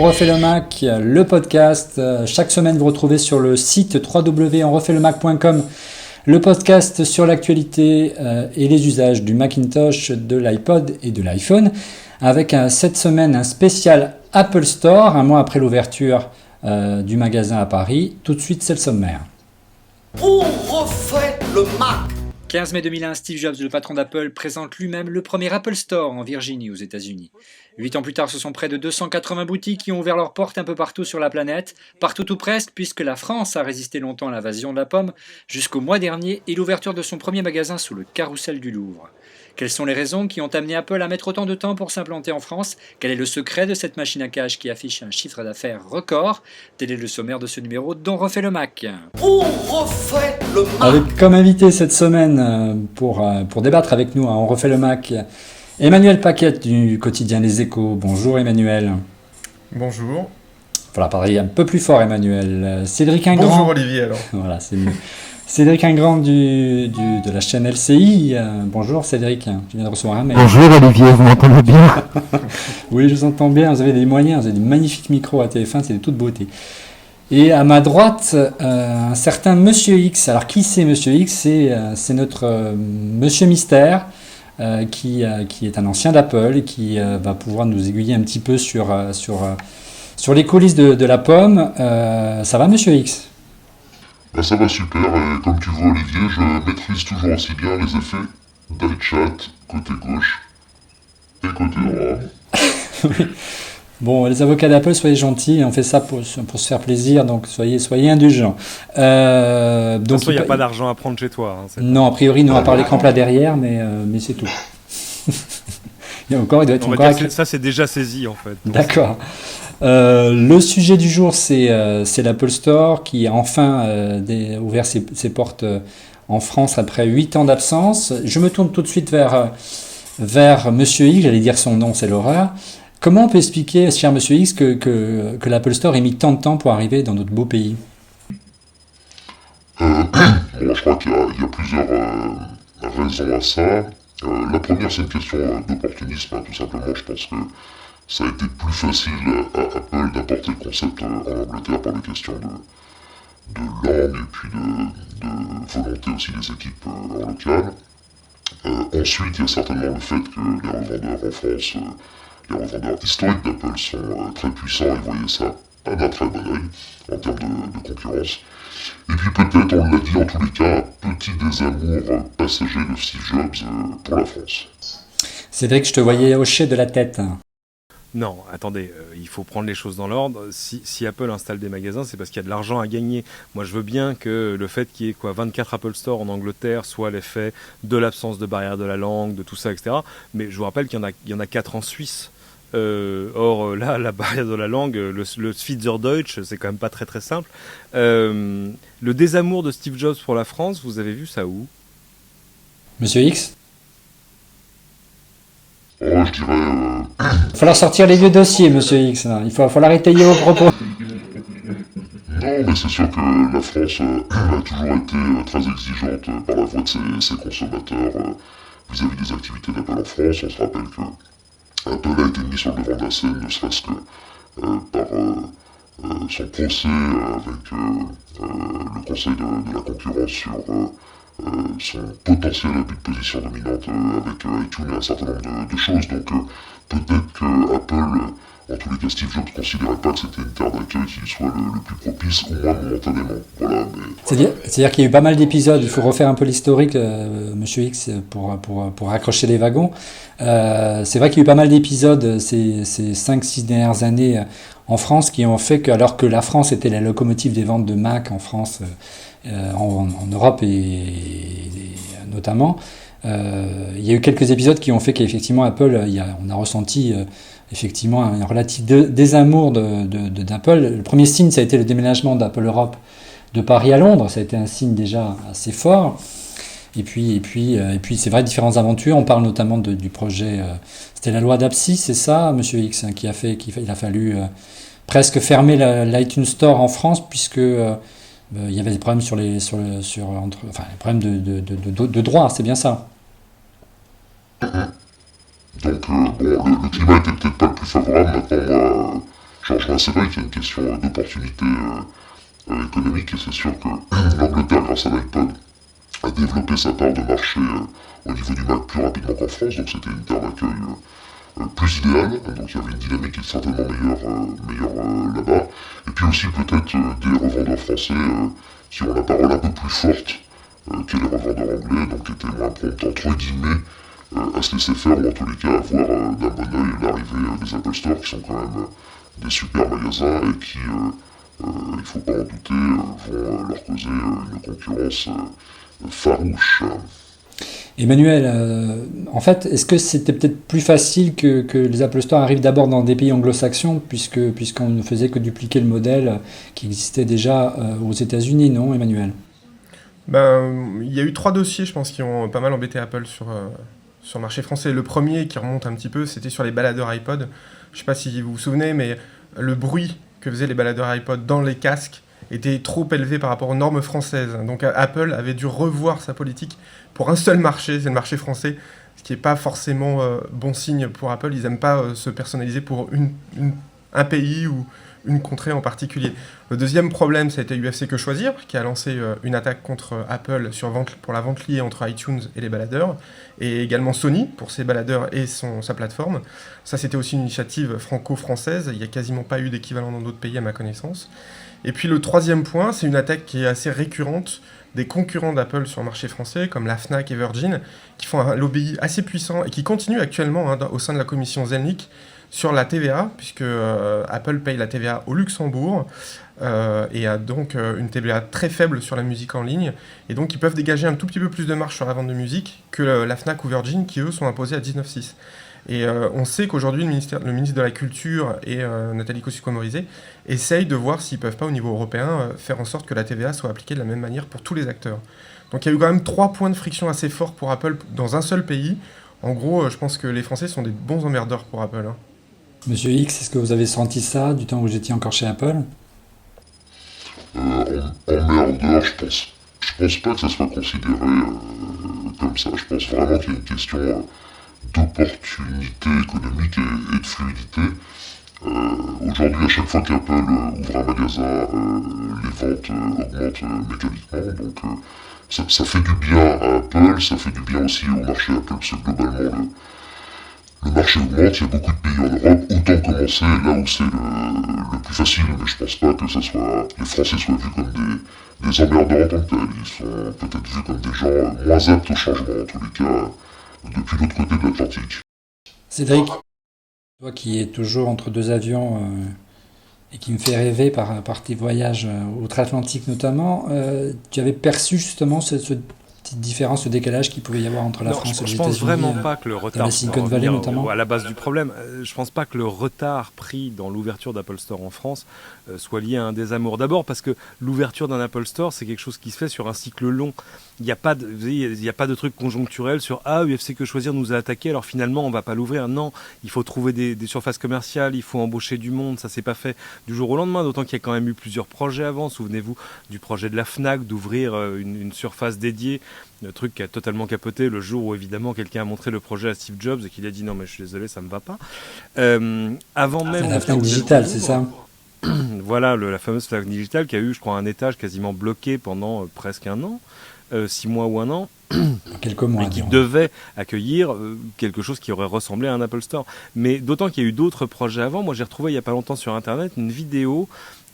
refait le Mac, le podcast. Chaque semaine, vous retrouvez sur le site www.onrefaitlemacom le podcast sur l'actualité et les usages du Macintosh, de l'iPod et de l'iPhone, avec cette semaine un spécial Apple Store, un mois après l'ouverture du magasin à Paris. Tout de suite, c'est le sommaire. On refait le Mac. 15 mai 2001, Steve Jobs, le patron d'Apple, présente lui-même le premier Apple Store en Virginie, aux États-Unis. 8 ans plus tard, ce sont près de 280 boutiques qui ont ouvert leurs portes un peu partout sur la planète, partout ou presque, puisque la France a résisté longtemps à l'invasion de la pomme, jusqu'au mois dernier et l'ouverture de son premier magasin sous le carrousel du Louvre. Quelles sont les raisons qui ont amené Apple à mettre autant de temps pour s'implanter en France? Quel est le secret de cette machine à cash qui affiche un chiffre d'affaires record? Tel est le sommaire de ce numéro d'On refait le Mac. On refait le Mac. Avec comme invité cette semaine pour débattre avec nous, On refait le Mac, Emmanuel Paquette du quotidien Les Échos. Bonjour Emmanuel. Bonjour. Voilà, parler un peu plus fort Emmanuel. Cédric Ingrand. Bonjour Olivier alors. Voilà, c'est mieux. Cédric Ingrand de la chaîne LCI. Bonjour Cédric, je viens de recevoir un mail. Bonjour Olivier, vous m'entendez bien? Oui, je vous entends bien, vous avez des moyens, vous avez des magnifiques micros à TF1, c'est de toute beauté. Et à ma droite, un certain Monsieur X. Alors qui c'est Monsieur X? C'est notre Monsieur Mystère, qui est un ancien d'Apple et qui va pouvoir nous aiguiller un petit peu sur les coulisses de la pomme. Ça va Monsieur X? Ça va super, et comme tu vois Olivier, je maîtrise toujours aussi bien les effets d'iChat côté gauche et côté droit. Oui. Bon, les avocats d'Apple, soyez gentils, on fait ça pour se faire plaisir, donc soyez indulgents. Donc il n'y a pas d'argent à prendre chez toi. Hein, non, a priori, nous on va parler l'écran plat derrière, mais c'est tout. Il doit être encore... Ça, c'est déjà saisi en fait. D'accord. Le sujet du jour, c'est l'Apple Store qui a enfin ouvert ses portes en France après 8 ans d'absence. Je me tourne tout de suite vers Monsieur X, j'allais dire son nom, c'est l'horreur. Comment on peut expliquer, cher Monsieur X, que l'Apple Store ait mis tant de temps pour arriver dans notre beau pays? Je crois qu'il y a plusieurs raisons à ça. La première, c'est une question d'opportunisme, tout simplement. Je pense que ça a été plus facile à Apple d'apporter le concept en Angleterre par des questions de langue et puis de volonté aussi des équipes en local. Ensuite, il y a certainement le fait que les revendeurs en France, les revendeurs historiques d'Apple sont très puissants et voyaient ça pas d'un très bon œil en termes de concurrence. Et puis peut-être, on l'a dit en tous les cas, un petit désamour passager de Steve Jobs pour la France. Cédric, je te voyais hocher de la tête. Non, attendez, il faut prendre les choses dans l'ordre. Si Apple installe des magasins, c'est parce qu'il y a de l'argent à gagner. Moi, je veux bien que le fait qu'il y ait 24 Apple Store en Angleterre soit l'effet de l'absence de barrière de la langue, de tout ça, etc. Mais je vous rappelle qu'il y en a 4 en Suisse. Or, là, la barrière de la langue, le Schweizerdeutsch, c'est quand même pas très très simple. Le désamour de Steve Jobs pour la France, vous avez vu ça où? Monsieur X? Je dirais... Il va falloir sortir les vieux dossiers, Monsieur X. Il va falloir étayer vos propos. Non, mais c'est sûr que la France a toujours été très exigeante par la voix de ses consommateurs vis-à-vis des activités d'Apple en France. On se rappelle que Apple a été mis sur le devant de la scène, ne serait-ce que par son procès avec le Conseil de la concurrence sur son potentiel abus de position dominante avec iTunes et un certain nombre de choses. Donc peut-être que Apple, en tous les cas Steve Jobs, ne considérait pas que c'était une terre d'accueil qui soit le plus propice, au moins momentanément. Voilà, C'est-à-dire qu'il y a eu pas mal d'épisodes, il faut refaire un peu l'historique, Monsieur X, pour raccrocher les wagons. C'est vrai qu'il y a eu pas mal d'épisodes ces 5-6 dernières années en France qui ont fait que, alors que la France était la locomotive des ventes de Mac en France, en Europe et notamment, il y a eu quelques épisodes qui ont fait qu'effectivement Apple, on a ressenti effectivement un relatif désamour d'Apple. Le premier signe, ça a été le déménagement d'Apple Europe de Paris à Londres, ça a été un signe déjà assez fort. Et puis c'est vrai, différentes aventures. On parle notamment du projet, c'était la loi d'Absy, c'est ça, Monsieur X, il a fallu presque fermer l'iTunes Store en France puisque il y avait des problèmes des problèmes de droit, c'est bien ça. Donc le climat était peut-être pas le plus favorable. Maintenant, C'est vrai qu'il y a une question d'opportunité économique, et c'est sûr que l'Angleterre, grâce à l'iPod, a développé sa part de marché au niveau du Mac plus rapidement qu'en France, donc c'était une terre d'accueil plus idéale, donc il y avait une dynamique qui est certainement meilleure là-bas. Et puis aussi peut-être des revendeurs français qui ont la parole un peu plus forte que les revendeurs anglais, donc qui étaient moins prompts entre guillemets à se laisser faire, ou en tous les cas à voir d'un bon oeil l'arrivée des Apple Store, qui sont quand même des super magasins et qui, il faut pas en douter, vont leur causer une concurrence farouche. Emmanuel, en fait, est-ce que c'était peut-être plus facile que les Apple Store arrivent d'abord dans des pays anglo-saxons, puisqu'on ne faisait que dupliquer le modèle qui existait déjà aux États-Unis, non, Emmanuel? Il y a eu 3 dossiers, je pense, qui ont pas mal embêté Apple sur le marché français. Le premier, qui remonte un petit peu, c'était sur les baladeurs iPod. Je sais pas si vous vous souvenez, mais le bruit que faisaient les baladeurs iPod dans les casques était trop élevé par rapport aux normes françaises. Donc Apple avait dû revoir sa politique pour un seul marché, c'est le marché français, ce qui n'est pas forcément bon signe pour Apple. Ils n'aiment pas se personnaliser pour un pays ou une contrée en particulier. Le deuxième problème, ça a été UFC Que Choisir, qui a lancé une attaque contre Apple pour la vente liée entre iTunes et les baladeurs, et également Sony pour ses baladeurs et sa plateforme. Ça, c'était aussi une initiative franco-française. Il n'y a quasiment pas eu d'équivalent dans d'autres pays à ma connaissance. Et puis le troisième point, c'est une attaque qui est assez récurrente des concurrents d'Apple sur le marché français, comme la Fnac et Virgin, qui font un lobby assez puissant et qui continuent actuellement au sein de la commission Zelnick sur la TVA, puisque Apple paye la TVA au Luxembourg et a donc une TVA très faible sur la musique en ligne. Et donc ils peuvent dégager un tout petit peu plus de marge sur la vente de musique que la Fnac ou Virgin, qui eux sont imposés à 19,6. Et on sait qu'aujourd'hui, le ministre de la Culture et Nathalie Kosciusko-Morizet essayent de voir s'ils ne peuvent pas, au niveau européen, faire en sorte que la TVA soit appliquée de la même manière pour tous les acteurs. Donc il y a eu quand même 3 points de friction assez forts pour Apple dans un seul pays. En gros, je pense que les Français sont des bons emmerdeurs pour Apple. Monsieur X, est-ce que vous avez senti ça du temps où vous étiez encore chez Apple? Emmerdeur, je pense pas que ça soit considéré comme ça. Je pense vraiment qu'il y a une question d'opportunité économique et de fluidité. Aujourd'hui, à chaque fois qu'Apple ouvre un magasin, les ventes augmentent mécaniquement. Donc ça fait du bien à Apple, ça fait du bien aussi au marché Apple, parce que globalement le marché augmente. Il y a beaucoup de pays en Europe. Autant commencer là où c'est le plus facile, mais je pense pas que les Français soient vus comme des emmerdeurs en tant que tels. Ils sont peut-être vus comme des gens moins aptes au changement, en tous les cas, depuis l'autre côté de l'Atlantique. Cédric, toi qui es toujours entre deux avions et qui me fait rêver par tes voyages outre-Atlantique notamment, tu avais perçu justement cette petite différence, ce décalage qu'il pouvait y avoir entre la France et les États-Unis? Je pense vraiment pas que le dans retard, la Silicon Valley notamment. à la base du problème, je pense pas que le retard pris dans l'ouverture d'Apple Store en France soit lié à un désamour. D'abord parce que l'ouverture d'un Apple Store, c'est quelque chose qui se fait sur un cycle long. Il n'y a pas de truc conjoncturel sur UFC Que Choisir nous a attaqué, alors finalement on va pas l'ouvrir. Non, il faut trouver des surfaces commerciales, il faut embaucher du monde, ça s'est pas fait du jour au lendemain, d'autant qu'il y a quand même eu plusieurs projets avant. Souvenez-vous du projet de la Fnac d'ouvrir une surface dédiée, le truc qui a totalement capoté le jour où évidemment quelqu'un a montré le projet à Steve Jobs et qu'il a dit non mais je suis désolé, ça me va pas. Avant même la Fnac digitale, c'est ça? Voilà, la fameuse Fnac digitale qui a eu, je crois, un étage quasiment bloqué pendant presque un an, 6 mois ou un an, quelques mois, et qui devait accueillir quelque chose qui aurait ressemblé à un Apple Store. Mais d'autant qu'il y a eu d'autres projets avant. Moi, j'ai retrouvé il n'y a pas longtemps sur Internet une vidéo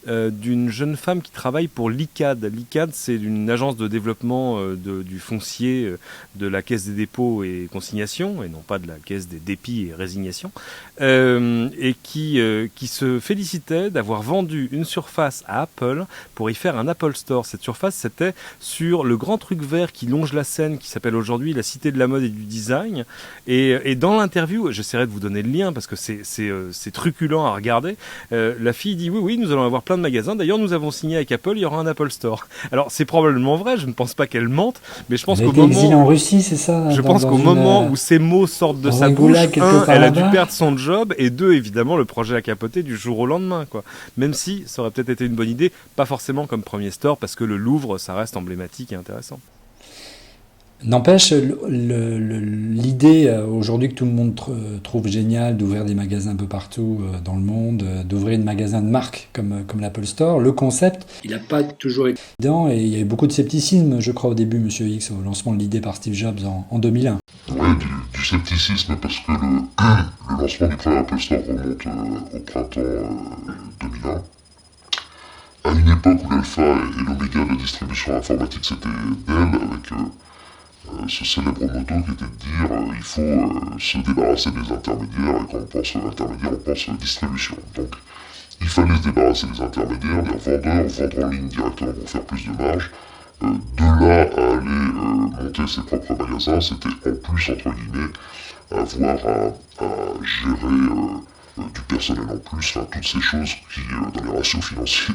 d'une jeune femme qui travaille pour l'ICAD. L'ICAD, c'est une agence de développement du foncier de la Caisse des dépôts et consignations, et non pas de la Caisse des dépits et résignations, et qui se félicitait d'avoir vendu une surface à Apple pour y faire un Apple Store. Cette surface, c'était sur le grand truc vert qui longe la Seine, qui s'appelle aujourd'hui la Cité de la Mode et du Design. Et dans l'interview, j'essaierai de vous donner le lien parce que c'est truculent à regarder, la fille dit oui, nous allons avoir plein de magasins. D'ailleurs, nous avons signé avec Apple, il y aura un Apple Store. Alors, c'est probablement vrai, je ne pense pas qu'elle mente, mais je pense qu'au moment... en Russie, c'est ça? Je pense qu'au moment où ces mots sortent de sa bouche, elle a dû perdre son job, et 2, évidemment, le projet a capoté du jour au lendemain, quoi. Même si ça aurait peut-être été une bonne idée, pas forcément comme premier store, parce que le Louvre, ça reste emblématique et intéressant. N'empêche, l'idée aujourd'hui que tout le monde trouve géniale d'ouvrir des magasins un peu partout dans le monde, d'ouvrir des magasins de marque comme l'Apple Store, le concept, il n'a pas toujours été évident et il y a eu beaucoup de scepticisme, je crois, au début, Monsieur X, au lancement de l'idée par Steve Jobs en 2001. Ouais, du scepticisme parce que le lancement du premier Apple Store remonte au printemps 2001. À une époque où l'alpha et l'oméga de la distribution informatique c'était Dell, avec ce célèbre motto qui était de dire il faut se débarrasser des intermédiaires, et quand on pense intermédiaire, on pense distribution. Donc il fallait se débarrasser des intermédiaires, des vendeurs, vendre en ligne directement pour faire plus de marge. De là à aller monter ses propres magasins, c'était en plus, entre guillemets, avoir à gérer du personnel en plus, enfin, toutes ces choses qui, dans les ratios financiers,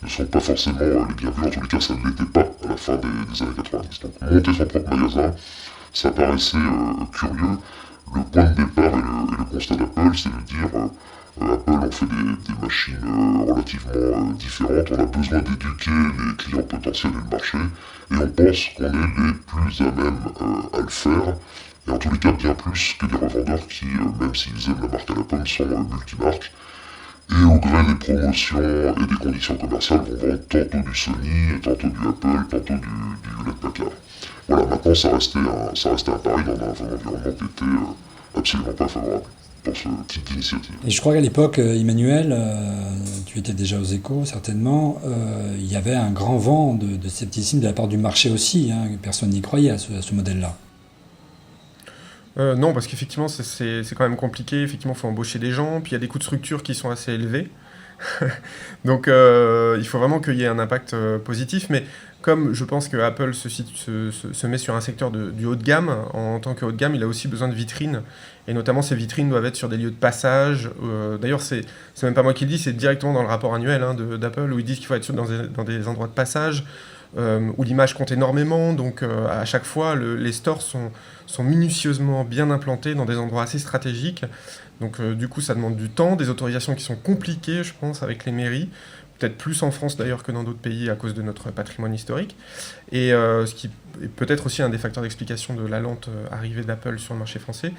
ne sont pas forcément les bienvenus. En tous les cas, ça ne l'était pas à la fin des années 90. Donc monter son propre magasin, ça paraissait curieux. Le point de départ et le constat d'Apple, c'est de dire Apple, on fait des machines relativement différentes, on a besoin d'éduquer les clients potentiels et le marché, et on pense qu'on est les plus à même à le faire, et en tous les cas bien plus que des revendeurs qui, même s'ils aiment la marque à la pomme, sont multimarques, et au gré des promotions et des conditions commerciales, vont vendre tantôt du Sony, tantôt du Apple, tantôt du Hewlett-Packard. Voilà, maintenant ça restait un pari dans un environnement qui était absolument pas favorable pour ce type d'initiative. Et je crois qu'à l'époque, Emmanuel, tu étais déjà aux Échos, certainement, il y avait un grand vent de scepticisme de la part du marché aussi, hein, personne n'y croyait à ce modèle-là. Non, parce qu'effectivement, c'est quand même compliqué. Effectivement, il faut embaucher des gens, puis il y a des coûts de structure qui sont assez élevés. Donc, il faut vraiment qu'il y ait un impact positif. Mais comme je pense que Apple se met sur un secteur du haut de gamme, en tant que haut de gamme, il a aussi besoin de vitrines. Et notamment, ces vitrines doivent être sur des lieux de passage. D'ailleurs, c'est même pas moi qui le dis, c'est directement dans le rapport annuel d'Apple, où ils disent qu'il faut être dans des endroits de passage, où l'image compte énormément. Donc, à chaque fois, les stores sont minutieusement bien implantés dans des endroits assez stratégiques. Donc du coup ça demande du temps, des autorisations qui sont compliquées je pense avec les mairies, peut-être plus en France d'ailleurs que dans d'autres pays à cause de notre patrimoine historique, et ce qui est peut-être aussi un des facteurs d'explication de la lente arrivée d'Apple sur le marché français.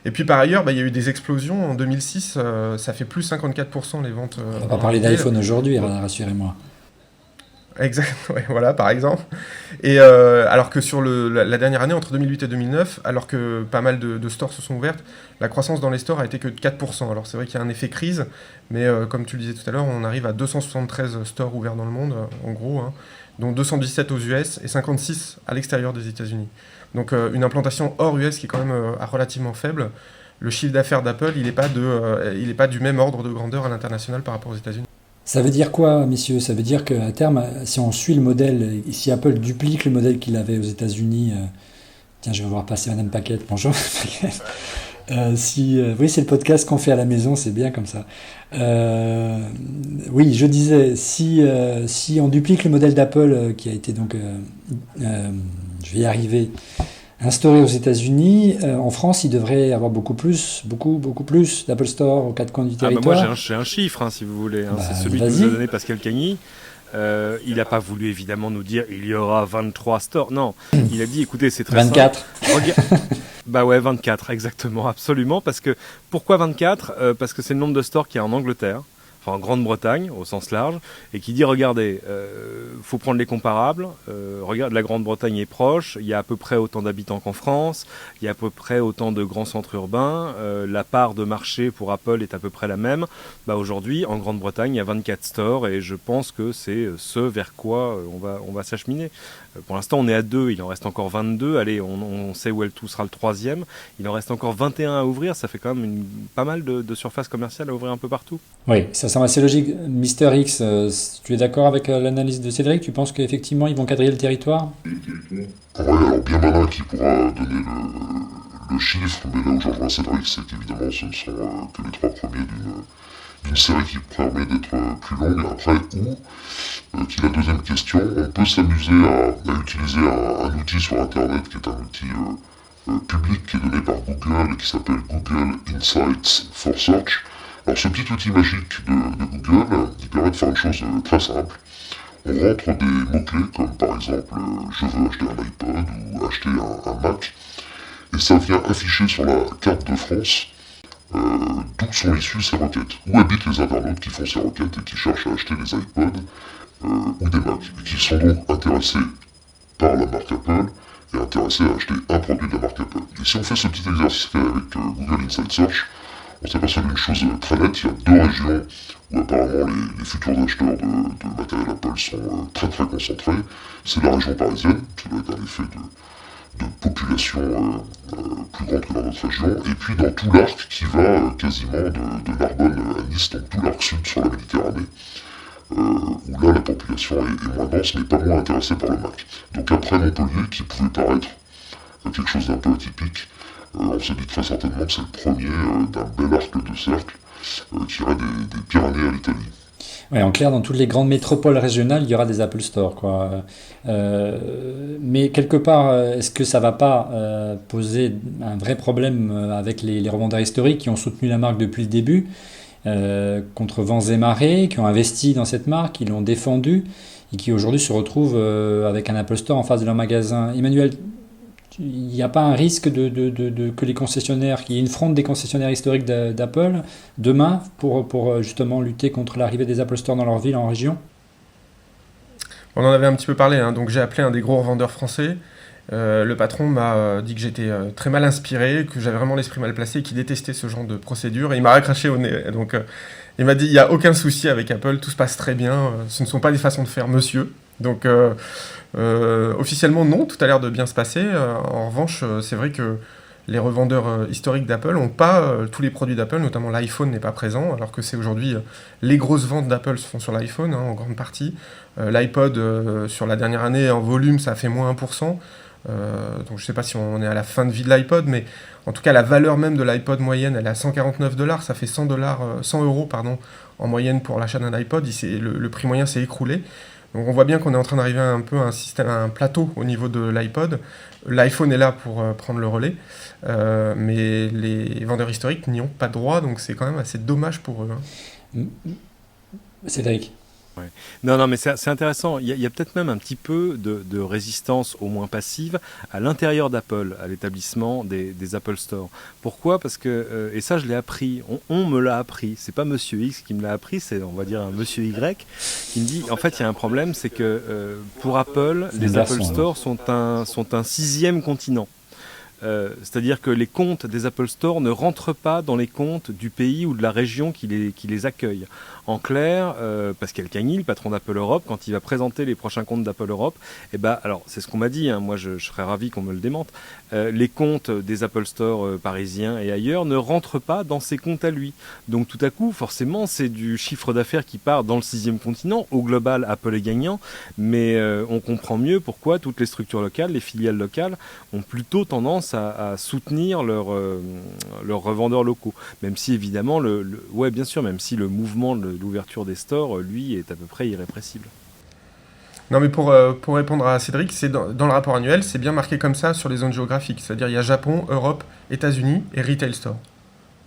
Et puis par ailleurs, il y a eu des explosions en 2006, ça fait plus 54% les ventes. On va pas parler d'iPhone aujourd'hui, rassurez-moi. Exact, ouais, voilà, par exemple. Et alors que sur la dernière année, entre 2008 et 2009, alors que pas mal de stores se sont ouvertes, la croissance dans les stores a été que de 4%. Alors c'est vrai qu'il y a un effet crise, mais comme tu le disais tout à l'heure, on arrive à 273 stores ouverts dans le monde, en gros, hein, dont 217 aux US et 56 à l'extérieur des États-Unis. Donc une implantation hors US qui est quand même relativement faible. Le chiffre d'affaires d'Apple, il n'est pas du même ordre de grandeur à l'international par rapport aux États-Unis. Ça veut dire quoi, messieurs? Ça veut dire qu'à terme, si on suit le modèle, si Apple duplique le modèle qu'il avait aux États-Unis, tiens, je vais voir passer Madame Paquette, bonjour Paquette. Oui, c'est le podcast qu'on fait à la maison, c'est bien comme ça. Oui, je disais, si on duplique le modèle d'Apple qui a été donc, je vais y arriver, instauré aux États-Unis, en France, il devrait y avoir beaucoup plus d'Apple Store aux quatre coins du territoire. Moi, j'ai un chiffre, si vous voulez. Bah, c'est celui que nous a donné Pascal Cagny. Il n'a pas voulu évidemment nous dire il y aura 23 stores. Non, il a dit écoutez, c'est très 24. simple. Bah ouais, 24, exactement, absolument. Pourquoi 24 Parce que c'est le nombre de stores qu'il y a en Angleterre, enfin en Grande-Bretagne au sens large, et qui dit regardez, faut prendre les comparables. Regarde, la Grande-Bretagne est proche, il y a à peu près autant d'habitants qu'en France, il y a à peu près autant de grands centres urbains, la part de marché pour Apple est à peu près la même. Bah aujourd'hui, en Grande-Bretagne, il y a 24 stores et je pense que c'est ce vers quoi on va s'acheminer. Pour l'instant, on est à 2, il en reste encore 22. Allez, on sait où tout sera le troisième. Il en reste encore 21 à ouvrir. Ça fait quand même pas mal de surfaces commerciales à ouvrir un peu partout. Oui, ça semble assez logique. Mister X, tu es d'accord avec l'analyse de Cédric? Tu penses qu'effectivement, ils vont quadriller le territoire? Ouais, alors bien malin qui pourra donner le chiffre, mais là où je rejoins Cédric, c'est qu'évidemment, ce ne sont que les 3 premiers d'une série qui permet d'être plus longue. Après, qui est la deuxième question, on peut s'amuser à utiliser un outil sur Internet qui est un outil public qui est donné par Google et qui s'appelle Google Insights for Search. Alors ce petit outil magique de Google, il permet de faire une chose très simple. on rentre des mots-clés comme par exemple je veux acheter un iPod ou acheter un Mac, et ça vient afficher sur la carte de France d'où sont issues ces requêtes, où habitent les internautes qui font ces requêtes et qui cherchent à acheter des iPods ou des Macs, et qui sont donc intéressés par la marque Apple et intéressés à acheter un produit de la marque Apple. Et si on fait ce petit exercice avec Google Inside Search, on s'aperçoit d'une chose très nette, il y a deux régions où apparemment les futurs acheteurs de matériel Apple sont très très concentrés. C'est la région parisienne, qui doit être un effet de population plus grande que dans notre région, et puis dans tout l'arc qui va quasiment de Narbonne à Nice, donc tout l'arc sud sur la Méditerranée, où là la population est moins dense mais pas moins intéressée par le Mac. Donc après Montpellier, qui pouvait paraître quelque chose d'un peu atypique, on se dit très certainement que c'est le premier d'un bel arc de cercle qui irait des Pyrénées à l'Italie. Ouais, en clair, dans toutes les grandes métropoles régionales, il y aura des Apple Store, quoi. Mais quelque part, est-ce que ça va pas poser un vrai problème avec les revendeurs historiques qui ont soutenu la marque depuis le début, contre vents et marées, qui ont investi dans cette marque, qui l'ont défendue, et qui aujourd'hui se retrouvent avec un Apple Store en face de leur magasin. Emmanuel, il n'y a pas un risque que les concessionnaires, qu'il y ait une fronde des concessionnaires historiques d'Apple demain pour justement lutter contre l'arrivée des Apple Store dans leur ville, en région? On en avait un petit peu parlé, hein, donc j'ai appelé un des gros revendeurs français. Le patron m'a dit que j'étais très mal inspiré, que j'avais vraiment l'esprit mal placé, qu'il détestait ce genre de procédure, et il m'a raccraché au nez. Donc il m'a dit, il n'y a aucun souci avec Apple, tout se passe très bien, ce ne sont pas des façons de faire, monsieur. Donc officiellement non, tout a l'air de bien se passer. En revanche, c'est vrai que les revendeurs historiques d'Apple n'ont pas tous les produits d'Apple, notamment l'iPhone n'est pas présent, alors que c'est aujourd'hui les grosses ventes d'Apple se font sur l'iPhone, hein, en grande partie. L'iPod, sur la dernière année, en volume, ça a fait moins 1%. Donc je ne sais pas si on est à la fin de vie de l'iPod, mais en tout cas la valeur même de l'iPod moyenne, elle est à $149, ça fait 100 euros pardon, en moyenne pour l'achat d'un iPod. Le prix moyen s'est écroulé. Donc on voit bien qu'on est en train d'arriver un peu à un plateau au niveau de l'iPod. L'iPhone est là pour prendre le relais, mais les vendeurs historiques n'y ont pas droit, donc c'est quand même assez dommage pour eux, hein. Cédric. Ouais. Non, mais c'est intéressant. Il y a peut-être même un petit peu de résistance, au moins passive, à l'intérieur d'Apple, à l'établissement des Apple Store. Pourquoi ? Parce que, et ça je l'ai appris, on me l'a appris, c'est pas Monsieur X qui me l'a appris, c'est on va dire un Monsieur Y qui me dit, en fait il y a un problème, c'est que pour Apple, les Apple Store sont un sixième continent. C'est-à-dire que les comptes des Apple Store ne rentrent pas dans les comptes du pays ou de la région qui les accueille. En clair, Pascal Cagny, le patron d'Apple Europe, quand il va présenter les prochains comptes d'Apple Europe, alors c'est ce qu'on m'a dit, hein, moi je serais ravi qu'on me le démente, les comptes des Apple Store parisiens et ailleurs ne rentrent pas dans ses comptes à lui. Donc tout à coup, forcément, c'est du chiffre d'affaires qui part dans le sixième continent. Au global, Apple est gagnant, mais on comprend mieux pourquoi toutes les structures locales, les filiales locales, ont plutôt tendance à soutenir leurs revendeurs locaux. Même si évidemment, ouais, bien sûr, même si le mouvement de l'ouverture des stores, lui, est à peu près irrépressible. Non, mais pour répondre à Cédric, c'est dans le rapport annuel, c'est bien marqué comme ça sur les zones géographiques. C'est-à-dire il y a Japon, Europe, États-Unis et Retail Store.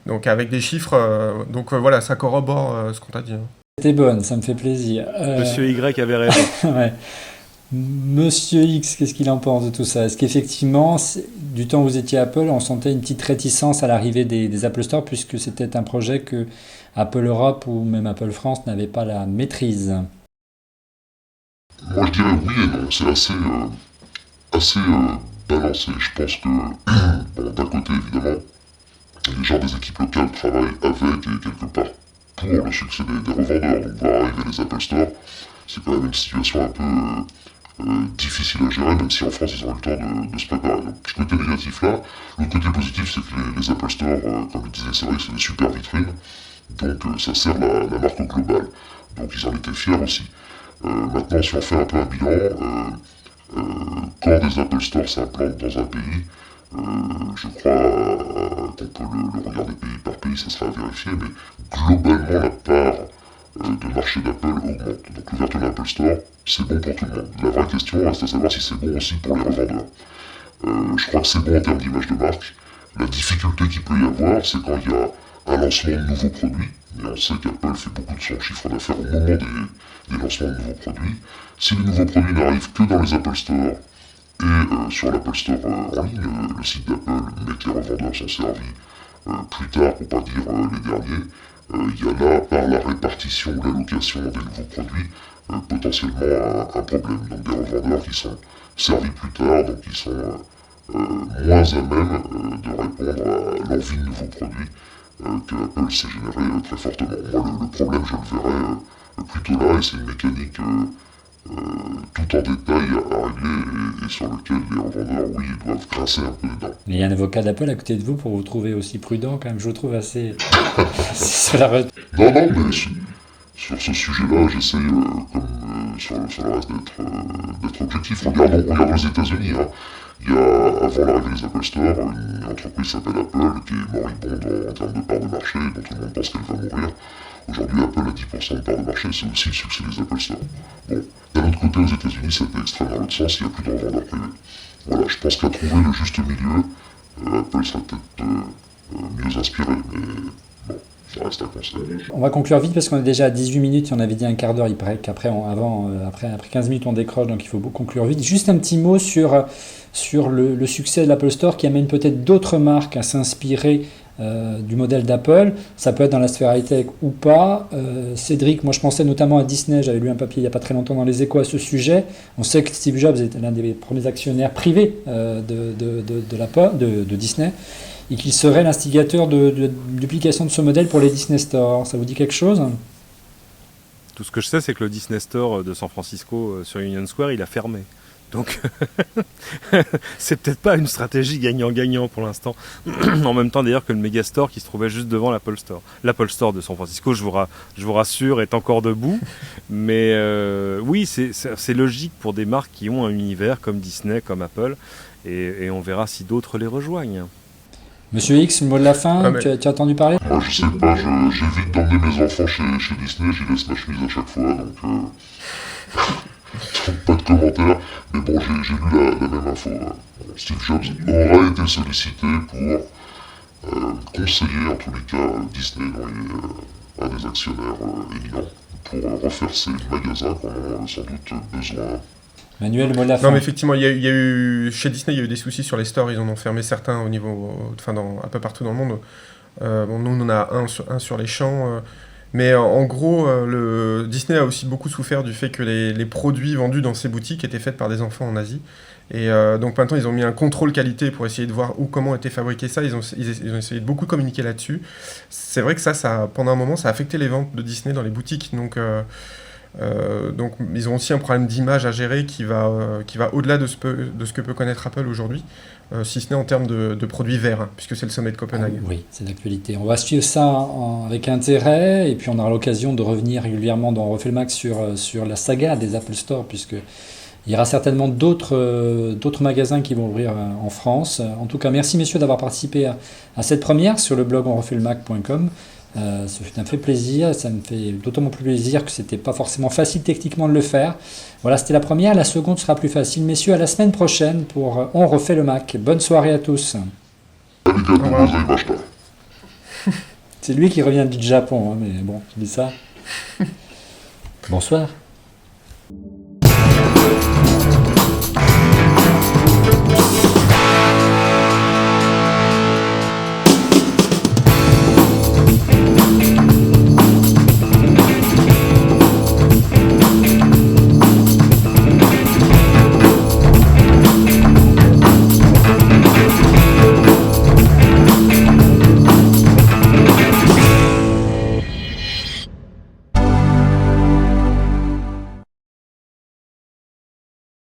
Donc avec des chiffres, voilà, ça corrobore ce qu'on t'a dit, hein. C'était bonne, ça me fait plaisir. Monsieur Y avait raison. Ouais. Monsieur X, qu'est-ce qu'il en pense de tout ça? Est-ce qu'effectivement, du temps où vous étiez Apple, on sentait une petite réticence à l'arrivée des Apple Store, puisque c'était un projet que Apple Europe ou même Apple France n'avait pas la maîtrise? Moi je dirais oui et non, c'est assez balancé. Je pense que, bon, d'un côté évidemment, les gens des équipes locales travaillent avec et quelque part pour le succès des revendeurs. Donc voir arriver les Apple Store, c'est quand même une situation un peu difficile à gérer, même si en France ils ont eu le temps de se préparer. Donc ce côté négatif là, le côté positif c'est que les Apple Store, comme le disait Cédric, c'est des super vitrines, donc ça sert la marque au global. Donc ils en étaient fiers aussi. Maintenant si on fait un peu un bilan, quand des Apple Store s'implantent dans un pays, je crois qu'on peut le regarder pays par pays, ça sera à vérifier, mais globalement la part de marché d'Apple augmente. Donc l'ouverture d'un Apple Store, c'est bon pour tout le monde. La vraie question reste à savoir si c'est bon aussi pour les revendeurs. Je crois que c'est bon en termes d'image de marque. La difficulté qu'il peut y avoir, c'est quand il y a un lancement de nouveaux produits, Mais on sait qu'Apple fait beaucoup de son chiffre d'affaires au moment des lancements de nouveaux produits. Si les nouveaux produits n'arrivent que dans les Apple Store et sur l'Apple Store en ligne, le site d'Apple, mais que les revendeurs sont servis plus tard, pour pas dire les derniers, il y a là, par la répartition ou l'allocation des nouveaux produits, potentiellement un problème. Donc des revendeurs qui sont servis plus tard, donc qui sont moins à même de répondre à l'envie de nouveaux produits que Apple s'est généré très fortement. Moi, le problème, je le verrais plutôt là, et c'est une mécanique tout en détail à régler et sur lequel les revendeurs, oui, doivent grincer un peu les dents. Il y a un avocat d'Apple à côté de vous pour vous trouver aussi prudent, quand même, je le trouve assez sur la retenue. Non, mais sur ce sujet-là, j'essaye, comme sur le reste, d'être objectif. Regardons les États-Unis. Hein. Il y a, avant l'arrivée des Apple Store, une entreprise qui s'appelle Apple, qui est moribonde en termes de part de marché, dont tout le monde pense qu'elle va mourir. Aujourd'hui, Apple a 10% de part de marché, c'est aussi le succès des Apple Store. Bon, d'un autre côté, aux États-Unis, ça a été extrême dans l'autre sens, il n'y a plus de revendeurs privés. Voilà, je pense qu'à trouver le juste milieu, Apple sera peut-être mieux inspiré, mais bon, ça reste un conseil. On va conclure vite parce qu'on est déjà à 18 minutes, on avait dit un quart d'heure, il paraît qu'après, après 15 minutes, on décroche, donc il faut conclure vite. Juste un petit mot sur le succès de l'Apple Store qui amène peut-être d'autres marques à s'inspirer du modèle d'Apple. Ça peut être dans la sphère high-tech ou pas. Cédric, moi je pensais notamment à Disney, j'avais lu un papier il n'y a pas très longtemps dans les Échos à ce sujet. On sait que Steve Jobs était l'un des premiers actionnaires privés de Disney et qu'il serait l'instigateur de duplication de ce modèle pour les Disney Store. Ça vous dit quelque chose ? Tout ce que je sais, c'est que le Disney Store de San Francisco sur Union Square, il a fermé. Donc, c'est peut-être pas une stratégie gagnant-gagnant pour l'instant. En même temps, d'ailleurs, que le Megastore qui se trouvait juste devant l'Apple Store. L'Apple Store de San Francisco, je vous rassure, est encore debout. Mais oui, c'est logique pour des marques qui ont un univers comme Disney, comme Apple. Et on verra si d'autres les rejoignent. Monsieur X, le mot de la fin, tu as entendu parler ? Moi, je sais pas, j'évite d'emmener mes enfants chez Disney, j'y laisse ma chemise à chaque fois, donc pas de commentaires. Mais bon, j'ai lu la même info. Steve Jobs aura été sollicité pour conseiller, en tous les cas, Disney, dont il est un des actionnaires éminents, pour refaire ses magasins qu'on a sans doute besoin. Manuel, le mot de la fin. Non, mais effectivement, il y a eu, chez Disney, il y a eu des soucis sur les stores. Ils en ont fermé certains au niveau, un peu partout dans le monde. Bon, nous, on en a un sur les champs. Mais en gros, Disney a aussi beaucoup souffert du fait que les produits vendus dans ces boutiques étaient faits par des enfants en Asie. Et donc maintenant, ils ont mis un contrôle qualité pour essayer de voir comment était fabriqué ça. Ils ont essayé de beaucoup communiquer là-dessus. C'est vrai que ça, pendant un moment, ça a affecté les ventes de Disney dans les boutiques. Donc ils ont aussi un problème d'image à gérer qui va au-delà de ce que peut connaître Apple aujourd'hui, si ce n'est en termes de produits verts, puisque c'est le sommet de Copenhague. Oui, c'est l'actualité. On va suivre ça avec intérêt, et puis on aura l'occasion de revenir régulièrement dans On refait le Mac sur la saga des Apple Store, puisque il y aura certainement d'autres magasins qui vont ouvrir en France. En tout cas, merci messieurs d'avoir participé à cette première sur le blog onrefaitlemacom. Ça fait un fait plaisir, ça me fait d'autant plus plaisir que c'était pas forcément facile techniquement de le faire. Voilà, c'était la première, la seconde sera plus facile. Messieurs, à la semaine prochaine pour On refait le Mac. Bonne soirée à tous. C'est lui qui revient du Japon, hein, mais bon, je dis ça. Bonsoir.